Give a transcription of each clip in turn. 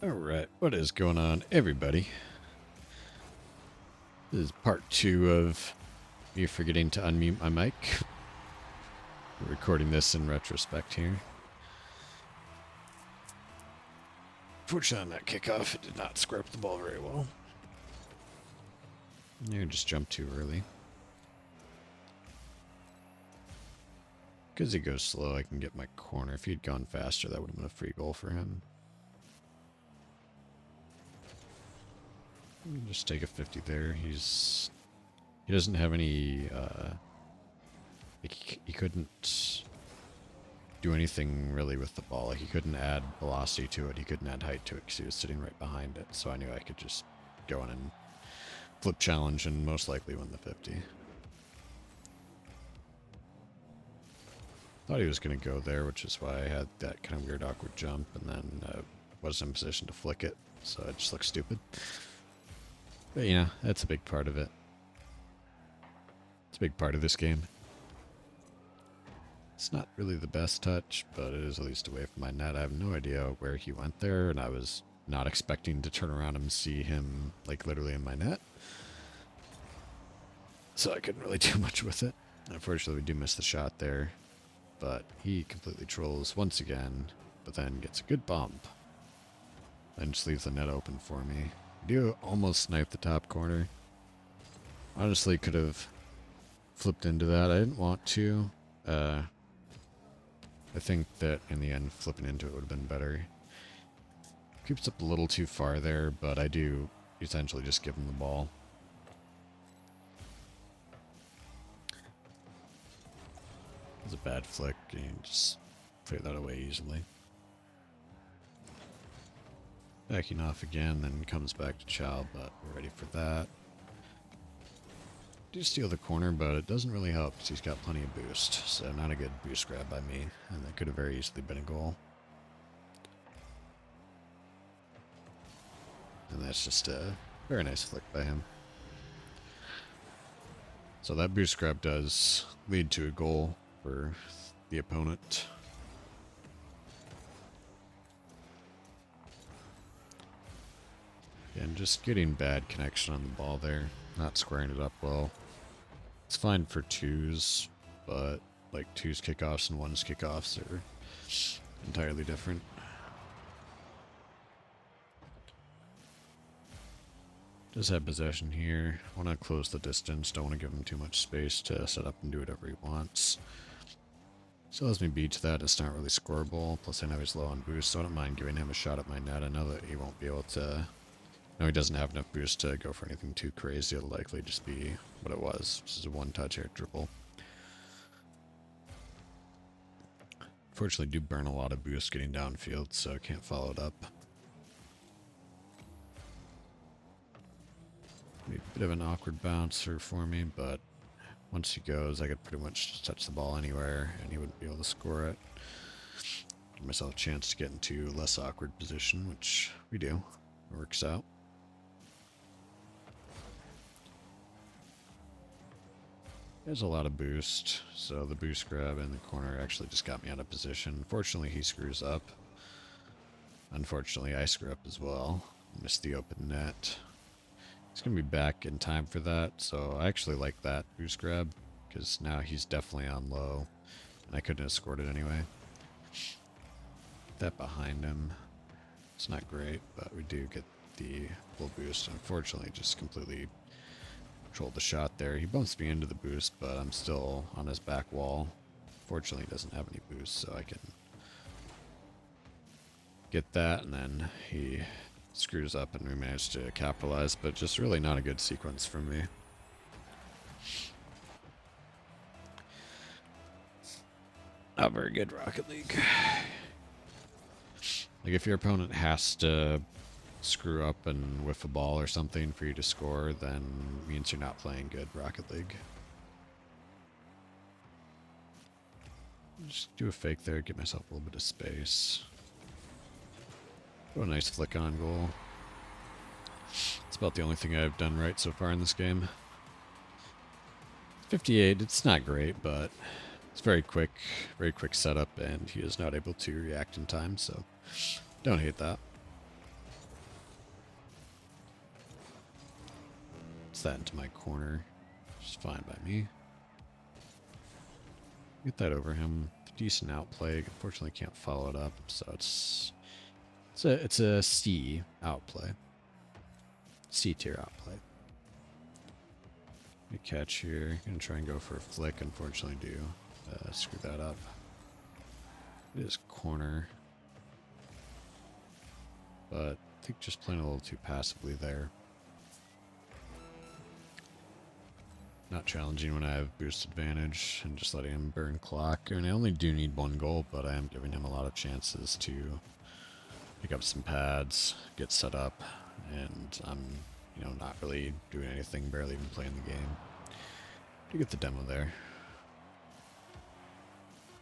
Alright, what is going on, everybody? This is part 2 of me forgetting to unmute my mic. We're recording this in retrospect here. Fortunately, on that kickoff, it did not square up the ball very well. You just jumped too early. Because he goes slow, I can get my corner. If he'd gone faster, that would have been a free goal for him. Just take a 50 there. He doesn't have any, he couldn't do anything really with the ball. Like, he couldn't add velocity to it. He couldn't add height to it because he was sitting right behind it. So I knew I could just go in and flip challenge and most likely win the 50. Thought he was going to go there, which is why I had that kind of weird awkward jump, and then wasn't in position to flick it, so it just looked stupid. But you know, that's a big part of it. It's a big part of this game. It's not really the best touch, but it is at least away from my net. I have no idea where he went there, and I was not expecting to turn around and see him, like, literally in my net. So I couldn't really do much with it. Unfortunately, we do miss the shot there, but he completely trolls once again, but then gets a good bump. And just leaves the net open for me. I do almost snipe the top corner. Honestly, could have flipped into that. I didn't want to. I think that in the end, flipping into it would have been better. Keeps up a little too far there, but I do essentially just give him the ball. It's a bad flick, and you just clear that away easily. Backing off again, then comes back to Chow, but we're ready for that. Do steal the corner, but it doesn't really help because he's got plenty of boost, so not a good boost grab by me, and that could have very easily been a goal. And that's just a very nice flick by him. So that boost grab does lead to a goal for the opponent. And just getting bad connection on the ball there, not squaring it up well. It's fine for twos, but like twos kickoffs and ones kickoffs are entirely different. Does have possession here. Want to close the distance. Don't want to give him too much space to set up and do whatever he wants. So lets me beat that. It's not really scoreable. Plus I know he's low on boost, so I don't mind giving him a shot at my net. I know that he won't be able to. No, he doesn't have enough boost to go for anything too crazy. It'll likely just be what it was. This is a one-touch air dribble. Fortunately, do burn a lot of boost getting downfield, so I can't follow it up. Be a bit of an awkward bouncer for me, but once he goes, I could pretty much just touch the ball anywhere, and he wouldn't be able to score it. Give myself a chance to get into a less awkward position, which we do. It works out. There's a lot of boost, so the boost grab in the corner actually just got me out of position. Fortunately, he screws up. Unfortunately, I screw up as well. Missed the open net. He's going to be back in time for that, so I actually like that boost grab, because now he's definitely on low, and I couldn't have scored it anyway. That behind him. It's not great, but we do get the full boost. Unfortunately, just completely controlled the shot there. He bumps me into the boost, but I'm still on his back wall. Fortunately, he doesn't have any boost, so I can get that, and then he screws up and we managed to capitalize, but just really not a good sequence from me. Not very good, Rocket League. Like, if your opponent has to screw up and whiff a ball or something for you to score, then it means you're not playing good Rocket League. Just do a fake there, give myself a little bit of space. Oh, a nice flick on goal. It's about the only thing I've done right so far in this game. 58, it's not great, but it's very quick setup, and he is not able to react in time, so don't hate that. Gets that into my corner. Which is fine by me. Get that over him. Decent outplay. Unfortunately, can't follow it up, so it's a C outplay. C tier outplay. Good catch here. Gonna try and go for a flick. Unfortunately, do screw that up. It is corner, but I think just playing a little too passively there. Not challenging when I have boost advantage and just letting him burn clock. And I only do need one goal, but I am giving him a lot of chances to pick up some pads, get set up, and I'm, not really doing anything, barely even playing the game. Do get the demo there.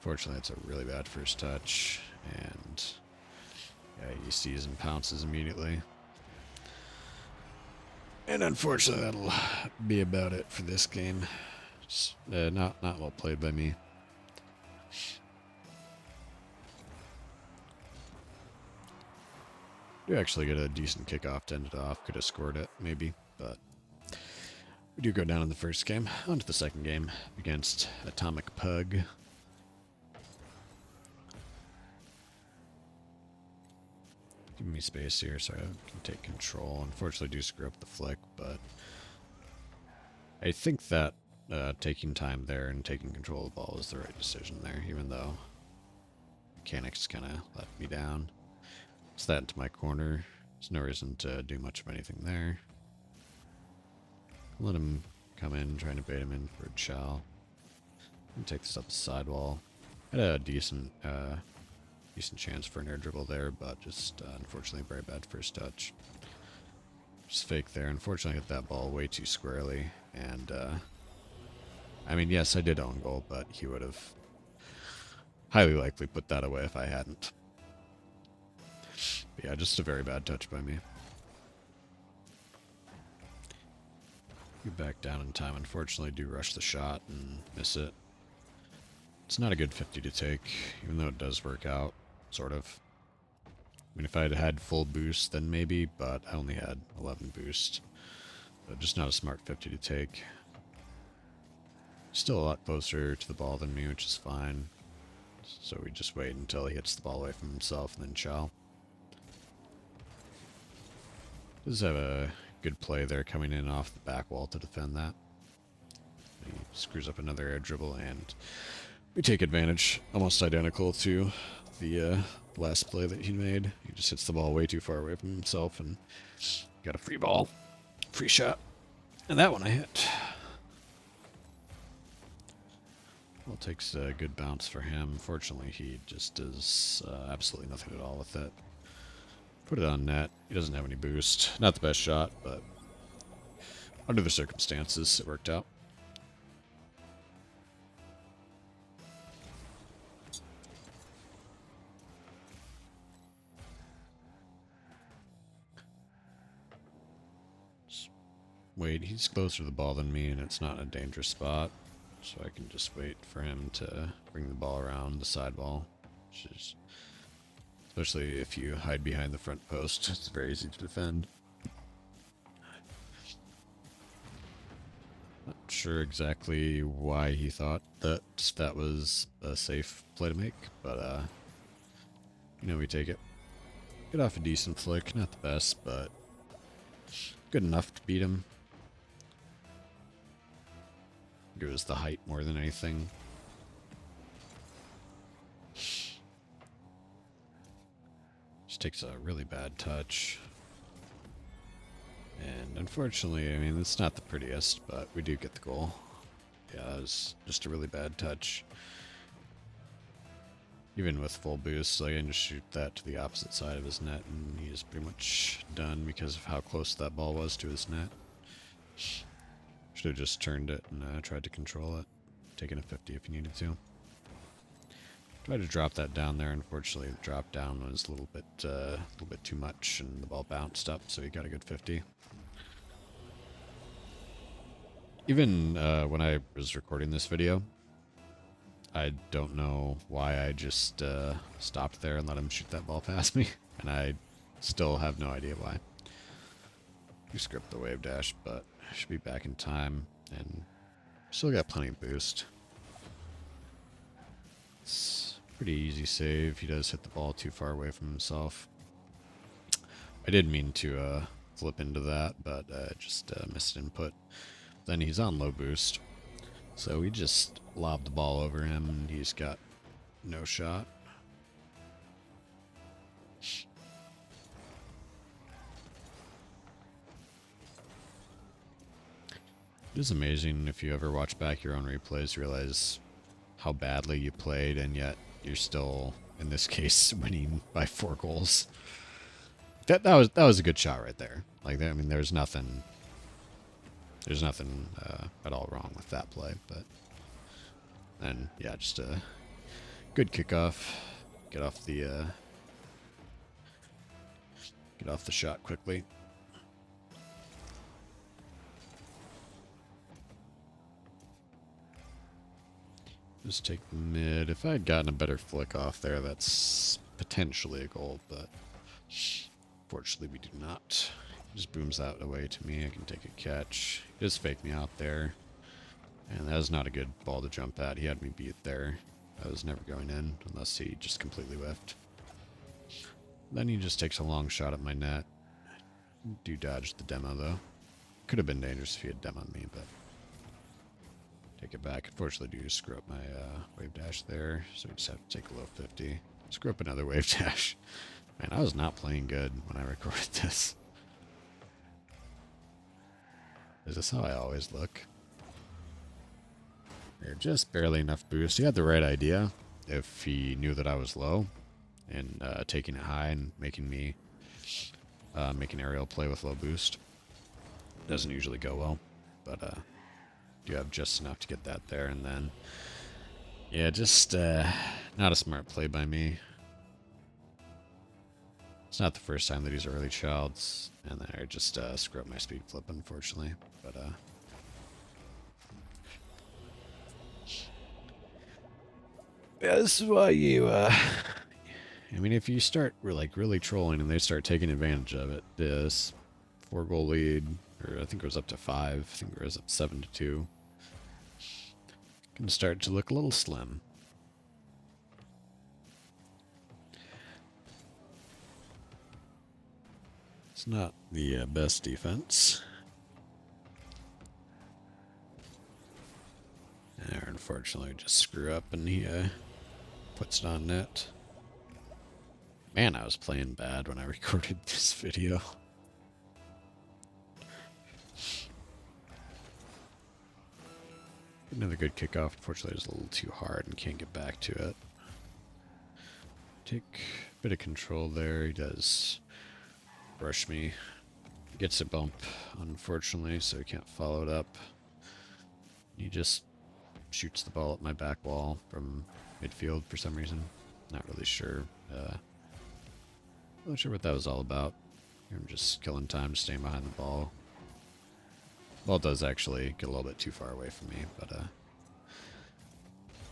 Fortunately, it's a really bad first touch, and yeah, he sees and pounces immediately. And unfortunately, that'll be about it for this game. Just, not well played by me. Do actually get a decent kickoff to end it off. Could have scored it, maybe, but we do go down in the first game. On to the second game against Atomic Pug. Give me space here so I can take control. Unfortunately, I do screw up the flick, but I think that taking time there and taking control of the ball is the right decision there, even though mechanics kind of let me down. It's that into my corner. There's no reason to do much of anything there. Let him come in, trying to bait him in for a chow. And take this up the sidewall. Had a decent chance for an air dribble there, but just unfortunately very bad first touch. Just fake there. Unfortunately, I hit that ball way too squarely, and I mean, yes, I did own goal, but he would have highly likely put that away if I hadn't. But yeah, just a very bad touch by me. Get back down in time. Unfortunately, do rush the shot and miss it. It's not a good 50 to take, even though it does work out. Sort of. I mean, if I had had full boost, then maybe, but I only had 11 boost. So just not a smart 50 to take. Still a lot closer to the ball than me, which is fine. So we just wait until he hits the ball away from himself and then chow. Does have a good play there coming in off the back wall to defend that. He screws up another air dribble and we take advantage. Almost identical to the last play that he made. He just hits the ball way too far away from himself and got a free ball. Free shot. And that one I hit. Well, it takes a good bounce for him. Fortunately, he just does absolutely nothing at all with it. Put it on net. He doesn't have any boost. Not the best shot, but under the circumstances, it worked out. Wait, he's closer to the ball than me, and it's not in a dangerous spot. So I can just wait for him to bring the ball around the sidewall. Which is, especially if you hide behind the front post, it's very easy to defend. Not sure exactly why he thought that that was a safe play to make, but we take it. Get off a decent flick, not the best, but good enough to beat him. It was the height more than anything. Just takes a really bad touch. And unfortunately, I mean, it's not the prettiest, but we do get the goal. Yeah, it was just a really bad touch. Even with full boost, I can just shoot that to the opposite side of his net, and he is pretty much done because of how close that ball was to his net. Should have just turned it and tried to control it. Taking a 50 if you needed to. Tried to drop that down there. Unfortunately, the drop down was a little bit too much, and the ball bounced up, so he got a good 50. Even when I was recording this video, I don't know why I just stopped there and let him shoot that ball past me, and I still have no idea why. You script the wave dash, but should be back in time, and still got plenty of boost. It's a pretty easy save. He does hit the ball too far away from himself. I did mean to flip into that, but just missed input. Then he's on low boost, so we just lobbed the ball over him, and he's got no shot. It is amazing if you ever watch back your own replays, realize how badly you played, and yet you're still, in this case, winning by 4 goals. That was a good shot right there. Like, I mean, there's nothing at all wrong with that play, but then yeah, just a good kickoff. Get off the shot quickly. Just take the mid. If I had gotten a better flick off there, that's potentially a goal, but fortunately we do not. He just booms that away to me. I can take a catch. He just faked me out there. And that was not a good ball to jump at. He had me beat there. I was never going in unless he just completely whiffed. Then he just takes a long shot at my net. Do dodge the demo though. Could have been dangerous if he had demoed me, but take it back. Unfortunately, do screw up my wave dash there, so we just have to take a low 50. Screw up another wave dash. Man, I was not playing good when I recorded this. Is this how I always look? They're just barely enough boost. He had the right idea if he knew that I was low, and taking it high and making me make an aerial play with low boost. Doesn't usually go well, but do have just enough to get that there, and then yeah, just not a smart play by me. It's not the first time that he's early childs, and then I just screw up my speed flip, unfortunately. But yeah, this is why you I mean, if you start really trolling and they start taking advantage of it, this 4-goal lead, or I think it was up to 5, I think it was up 7-2, can start to look a little slim. It's not the best defense. There, unfortunately, we just screw up and he puts it on net. Man, I was playing bad when I recorded this video. Another good kickoff. Unfortunately, it was a little too hard and can't get back to it. Take a bit of control there. He does rush me. Gets a bump, unfortunately, so he can't follow it up. He just shoots the ball at my back wall from midfield for some reason. Not really sure. Not sure what that was all about. I'm just killing time, staying behind the ball. Ball does actually get a little bit too far away from me, but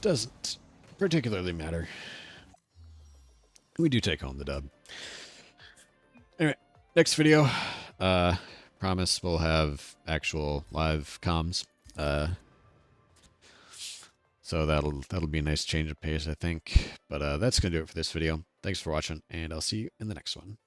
doesn't particularly matter. We do take home the dub. Anyway, next video, promise we'll have actual live comms. So that'll be a nice change of pace, I think. But that's gonna do it for this video. Thanks for watching, and I'll see you in the next one.